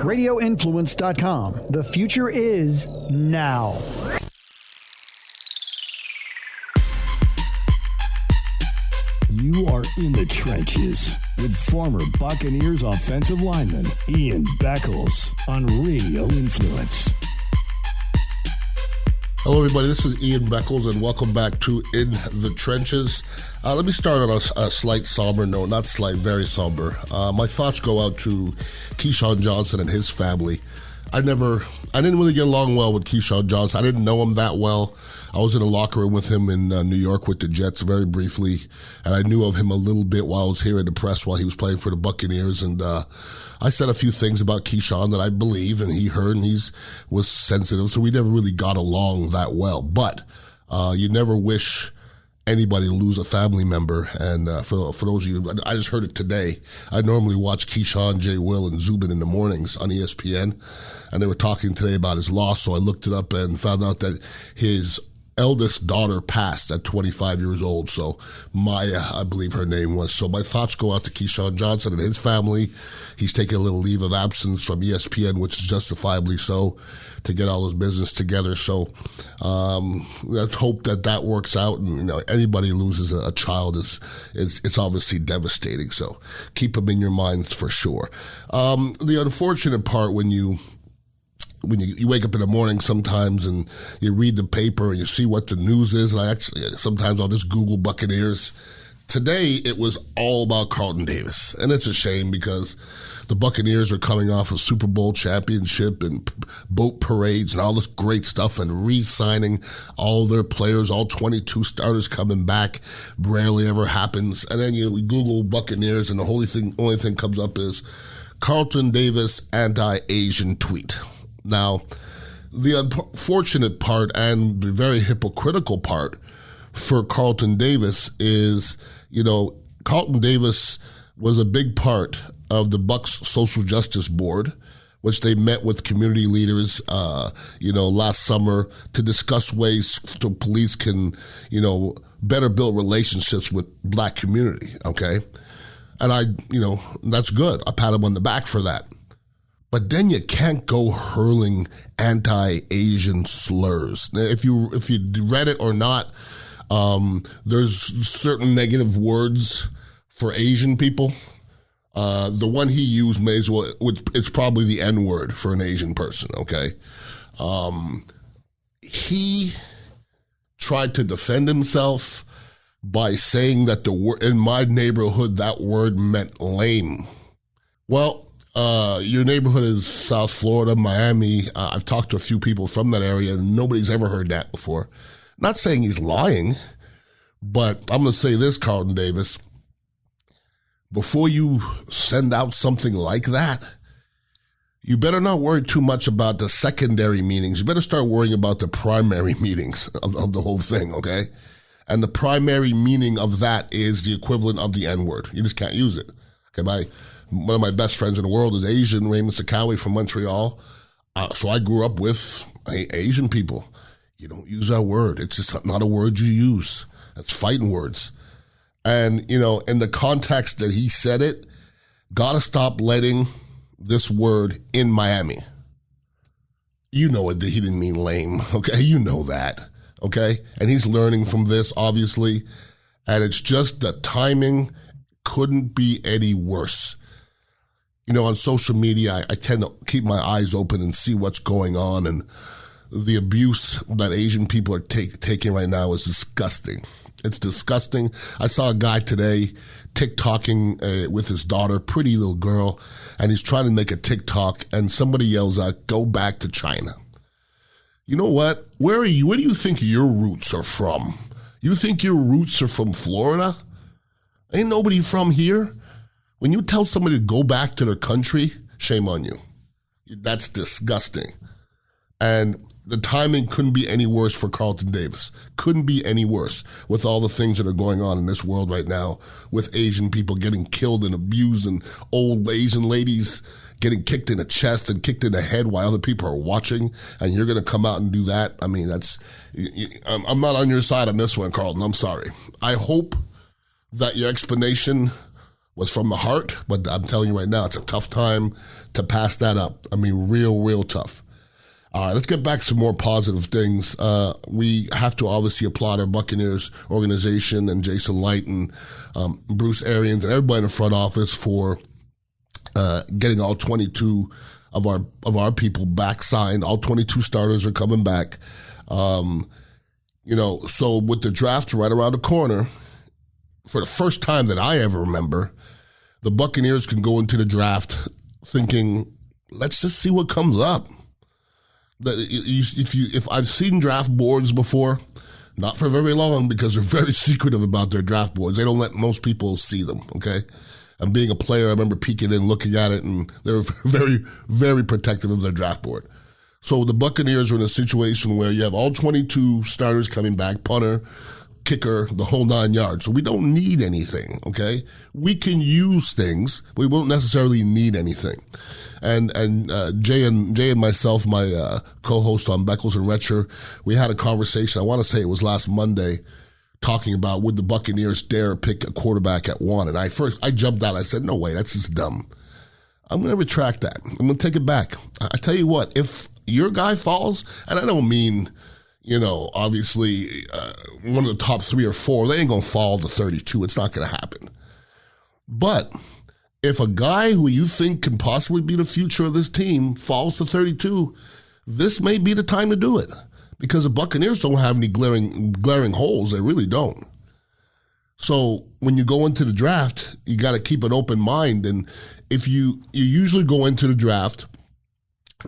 radioinfluence.com. The future is now. You are in the trenches with former Buccaneers offensive lineman Ian Beckles on Radio Influence. Hello, everybody. This is Ian Beckles, and welcome back to In the Trenches. Let me start on a slight somber note, not slight, very somber. My thoughts go out to Keyshawn Johnson and his family. I didn't really get along well with Keyshawn Johnson. I didn't know him that well. I was in a locker room with him in New York with the Jets very briefly, and I knew of him a little bit while I was here in the press while he was playing for the Buccaneers. And I said a few things about Keyshawn that I believe, and he heard, and was sensitive, so we never really got along that well. But you never wish anybody to lose a family member. And for those of you, I just heard it today. I normally watch Keyshawn, Jay Will, and Zubin in the mornings on ESPN, and they were talking today about his loss, so I looked it up and found out that his eldest daughter passed at 25 years old. So Maya, I believe her name was. So my thoughts go out to Keyshawn Johnson and his family. He's taking a little leave of absence from ESPN, which is justifiably so, to get all his business together. So let's hope that works out. And anybody who loses a child it's obviously devastating. So keep them in your minds for sure. The unfortunate part when you wake up in the morning sometimes and you read the paper and you see what the news is, and sometimes I'll just Google Buccaneers. Today, it was all about Carlton Davis, and it's a shame because the Buccaneers are coming off a Super Bowl championship and boat parades and all this great stuff and re-signing all their players, all 22 starters coming back. Rarely ever happens. And then you Google Buccaneers and the only thing comes up is Carlton Davis anti-Asian tweet. Now, the unfortunate part and the very hypocritical part for Carlton Davis is, Carlton Davis was a big part of the Bucs Social Justice Board, which they met with community leaders, last summer to discuss ways so police can, better build relationships with black community, okay? And that's good. I pat him on the back for that. But then you can't go hurling anti-Asian slurs. If you read it or not, there's certain negative words for Asian people. The one he used it's probably the N-word for an Asian person, okay? He tried to defend himself by saying that in my neighborhood, that word meant lame. Well, your neighborhood is South Florida, Miami. I've talked to a few people from that area, and nobody's ever heard that before. Not saying he's lying, but I'm going to say this, Carlton Davis. Before you send out something like that, you better not worry too much about the secondary meanings. You better start worrying about the primary meanings of the whole thing, okay? And the primary meaning of that is the equivalent of the N-word. You just can't use it. Okay, one of my best friends in the world is Asian, Raymond Sakawi from Montreal. So I grew up with Asian people. You don't use that word. It's just not a word you use. That's fighting words. And, in the context that he said it, gotta stop letting this word in Miami. You know it. He didn't mean lame, okay? You know that, okay? And he's learning from this, obviously. And it's just the timing couldn't be any worse. On social media, I tend to keep my eyes open and see what's going on, and the abuse that Asian people are taking right now is disgusting. It's disgusting. I saw a guy today TikToking with his daughter, pretty little girl, and he's trying to make a TikTok, and somebody yells out, "Go back to China." You know what? Where are you? Where do you think your roots are from? You think your roots are from Florida? Ain't nobody from here. When you tell somebody to go back to their country, shame on you. That's disgusting. And the timing couldn't be any worse for Carlton Davis. Couldn't be any worse with all the things that are going on in this world right now with Asian people getting killed and abused and old Asian ladies getting kicked in the chest and kicked in the head while other people are watching, and you're going to come out and do that? I mean, I'm not on your side on this one, Carlton. I'm sorry. I hope that your explanation was from the heart, but I'm telling you right now, it's a tough time to pass that up. I mean, real tough. All right, let's get back to some more positive things. We have to obviously applaud our Buccaneers organization and Jason Light and Bruce Arians and everybody in the front office for getting all 22 of our people back signed. All 22 starters are coming back. So with the draft right around the corner, for the first time that I ever remember, the Buccaneers can go into the draft thinking, let's just see what comes up. If I've seen draft boards before, not for very long because they're very secretive about their draft boards. They don't let most people see them, okay? And being a player, I remember peeking in, looking at it, and they're very, very protective of their draft board. So the Buccaneers are in a situation where you have all 22 starters coming back, punter, kicker, the whole 9 yards. So we don't need anything, okay? We can use things, but we won't necessarily need anything. And Jay and myself, my co-host on Beckles and Retcher, we had a conversation, I want to say it was last Monday, talking about would the Buccaneers dare pick a quarterback at 1. And I jumped out, I said, no way, that's just dumb. I'm going to retract that. I'm going to take it back. I tell you what, if your guy falls, and I don't mean, obviously one of the top 3 or 4, they ain't going to fall to 32. It's not going to happen. But if a guy who you think can possibly be the future of this team falls to 32, this may be the time to do it. Because the Buccaneers don't have any glaring holes. They really don't. So when you go into the draft, you got to keep an open mind. And if you usually go into the draft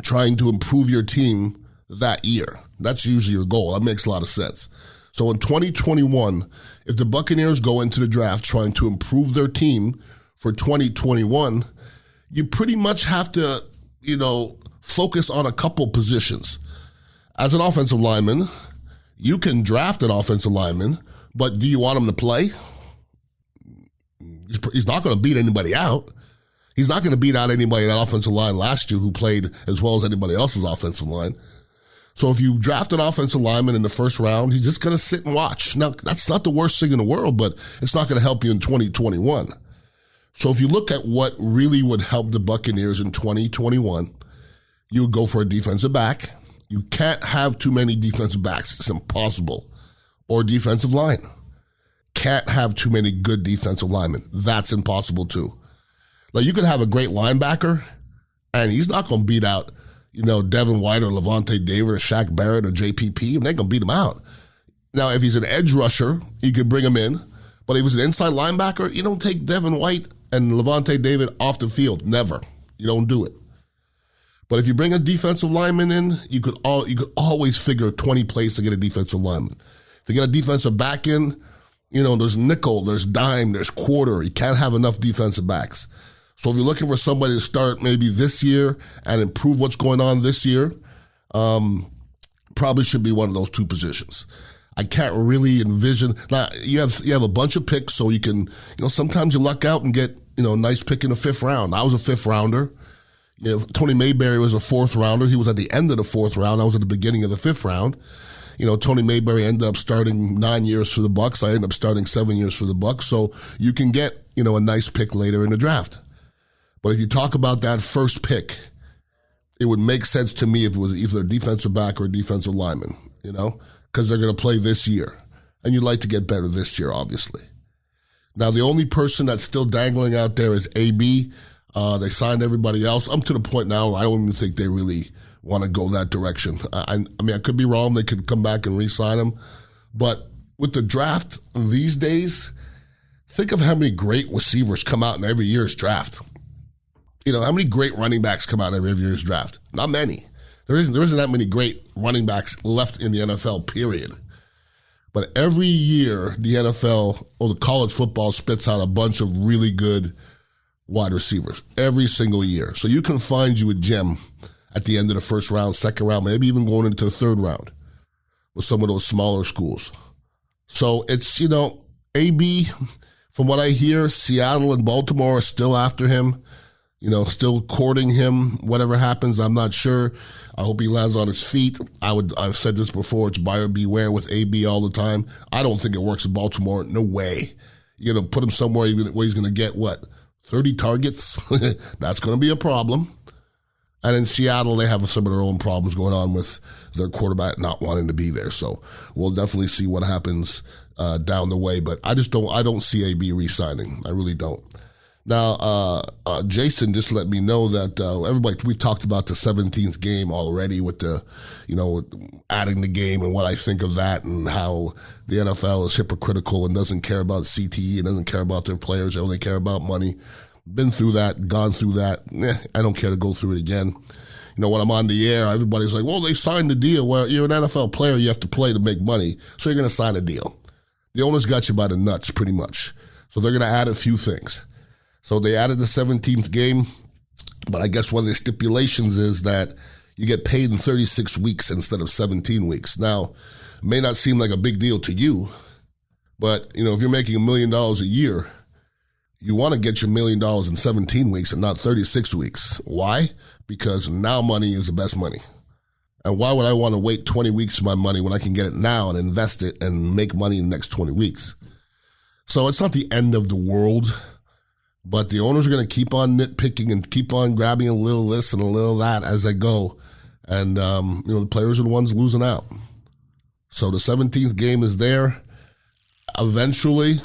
trying to improve your team that year, that's usually your goal. That makes a lot of sense. So in 2021, if the Buccaneers go into the draft trying to improve their team for 2021, you pretty much have to, focus on a couple positions. As an offensive lineman, you can draft an offensive lineman, but do you want him to play? He's not going to beat anybody out. He's not going to beat out anybody in that offensive line last year who played as well as anybody else's offensive line. So if you draft an offensive lineman in the first round, he's just going to sit and watch. Now, that's not the worst thing in the world, but it's not going to help you in 2021. So if you look at what really would help the Buccaneers in 2021, you would go for a defensive back. You can't have too many defensive backs. It's impossible. Or defensive line. Can't have too many good defensive linemen. That's impossible too. Like you could have a great linebacker, and he's not going to beat out, Devin White or Levante David or Shaq Barrett or JPP. And they're going to beat him out. Now, if he's an edge rusher, you could bring him in. But if he's an inside linebacker, you don't take Devin White and Levante David off the field. Never. You don't do it. But if you bring a defensive lineman in, you could always figure 20 plays to get a defensive lineman. If you get a defensive back in, there's nickel, there's dime, there's quarter. You can't have enough defensive backs. So if you're looking for somebody to start maybe this year and improve what's going on this year, probably should be one of those 2 positions. I can't really envision. Now, you have a bunch of picks, so you can, sometimes you luck out and get, a nice pick in the 5th round. I was a 5th rounder. Tony Mayberry was a 4th rounder. He was at the end of the 4th round. I was at the beginning of the 5th round. Tony Mayberry ended up starting 9 years for the Bucs. I ended up starting 7 years for the Bucs. So you can get, a nice pick later in the draft. But if you talk about that first pick, it would make sense to me if it was either a defensive back or a defensive lineman, because they're going to play this year. And you'd like to get better this year, obviously. Now, the only person that's still dangling out there is AB. They signed everybody else. I'm to the point now where I don't even think they really want to go that direction. I could be wrong. They could come back and re-sign him. But with the draft these days, think of how many great receivers come out in every year's draft. How many great running backs come out in every year's draft? Not many. There isn't that many great running backs left in the NFL, period. But every year, the NFL or the college football spits out a bunch of really good wide receivers every single year. So you can find you a gem at the end of the 1st round, 2nd round, maybe even going into the 3rd round with some of those smaller schools. So it's, AB, from what I hear, Seattle and Baltimore are still after him, still courting him. Whatever happens, I'm not sure. I hope he lands on his feet. I've said this before, it's buyer beware with AB all the time. I don't think it works in Baltimore. No way. You're going to put him somewhere where he's going to get, 30 targets. That's going to be a problem. And in Seattle, they have some of their own problems going on with their quarterback not wanting to be there. So we'll definitely see what happens down the way. But I don't see AB re-signing. I really don't. Now, Jason just let me know that everybody, we talked about the 17th game already with the, adding the game and what I think of that and how the NFL is hypocritical and doesn't care about CTE and doesn't care about their players. They only care about money. Been through that, gone through that. I don't care to go through it again. When I'm on the air, everybody's like, well, they signed the deal. Well, you're an NFL player. You have to play to make money. So you're going to sign a deal. The owners got you by the nuts pretty much. So they're going to add a few things. So they added the 17th game, but I guess one of the stipulations is that you get paid in 36 weeks instead of 17 weeks. Now, it may not seem like a big deal to you, but, if you're making $1 million a year, you want to get your $1 million in 17 weeks and not 36 weeks. Why? Because now money is the best money. And why would I want to wait 20 weeks for my money when I can get it now and invest it and make money in the next 20 weeks? So it's not the end of the world. But the owners are going to keep on nitpicking and keep on grabbing a little this and a little that as they go. And, the players are the ones losing out. So the 17th game is there. Eventually,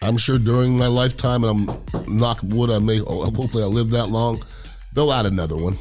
I'm sure during my lifetime, and I'm knock wood, hopefully I'll live that long, they'll add another one.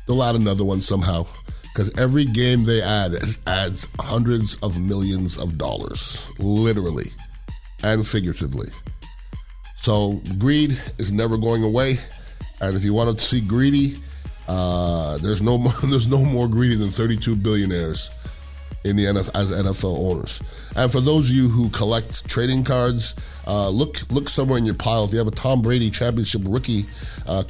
They'll add another one somehow. Because every game they add adds hundreds of millions of dollars, literally and figuratively. So greed is never going away, and if you want to see greedy, there's no more greedy than 32 billionaires in the NFL as NFL owners. And for those of you who collect trading cards, look somewhere in your pile. If you have a Tom Brady championship rookie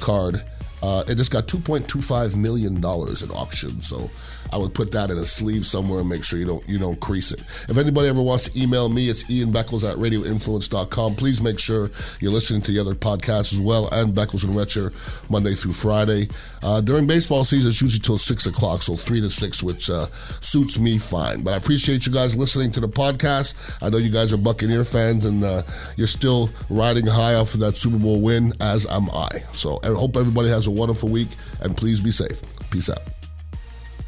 card, it just got $2.25 million in auction. So I would put that in a sleeve somewhere and make sure you don't crease it. If anybody ever wants to email me, it's ianbeckles@radioinfluence.com. Please make sure you're listening to the other podcasts as well, and Beckles and Retcher Monday through Friday. During baseball season, it's usually till 6 o'clock, so 3 to 6, which suits me fine. But I appreciate you guys listening to the podcast. I know you guys are Buccaneer fans, and you're still riding high off of that Super Bowl win, as am I. So I hope everybody has a wonderful week, and please be safe. Peace out.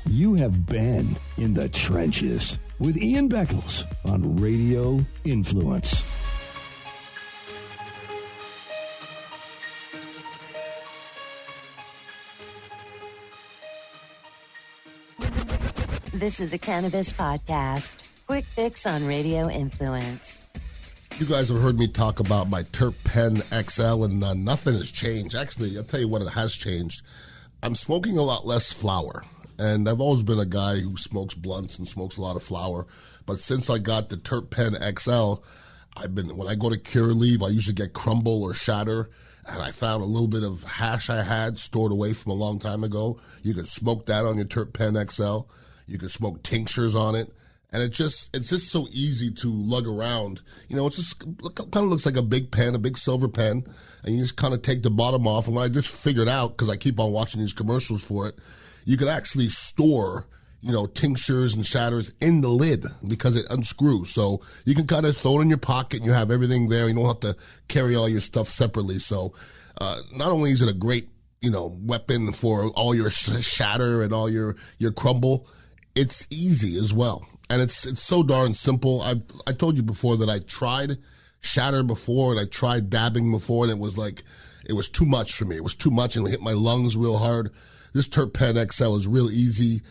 You have been in the trenches with Ian Beckles on Radio Influence. This is a cannabis podcast. Quick fix on Radio Influence. You guys have heard me talk about my Terp Pen XL, and nothing has changed. Actually, I'll tell you what it has changed. I'm smoking a lot less flower. And I've always been a guy who smokes blunts and smokes a lot of flower. But since I got the Terp Pen XL, when I go to Cure Leave, I usually get crumble or shatter. And I found a little bit of hash I had stored away from a long time ago. You could smoke that on your Terp Pen XL. You could smoke tinctures on it. And it's just so easy to lug around. It just kind of looks like a big pen, a big silver pen. And you just kind of take the bottom off. And what I just figured out, because I keep on watching these commercials for it, you could actually store, tinctures and shatters in the lid because it unscrews. So you can kind of throw it in your pocket and you have everything there. You don't have to carry all your stuff separately. So not only is it a great, weapon for all your shatter and all your crumble, it's easy as well. And it's so darn simple. I told you before that I tried shatter before and I tried dabbing before, and it was too much for me. It was too much and it hit my lungs real hard. This Terp Pen XL is real easy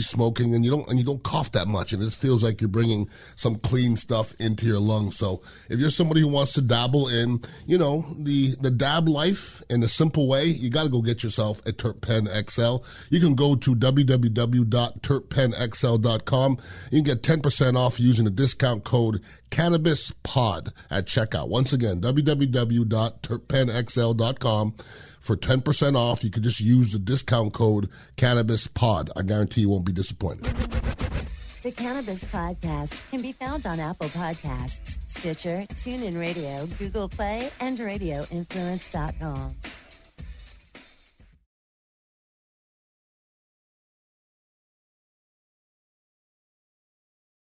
smoking, and you don't cough that much, and it feels like you're bringing some clean stuff into your lungs. So if you're somebody who wants to dabble in, the dab life in a simple way, you got to go get yourself a Terp Pen XL. You can go to www.terppenxl.com. You can get 10% off using the discount code CannabisPod at checkout. Once again, www.terppenxl.com. For 10% off, you can just use the discount code CannabisPod. I guarantee you won't be disappointed. The Cannabis Podcast can be found on Apple Podcasts, Stitcher, TuneIn Radio, Google Play, and radioinfluence.com.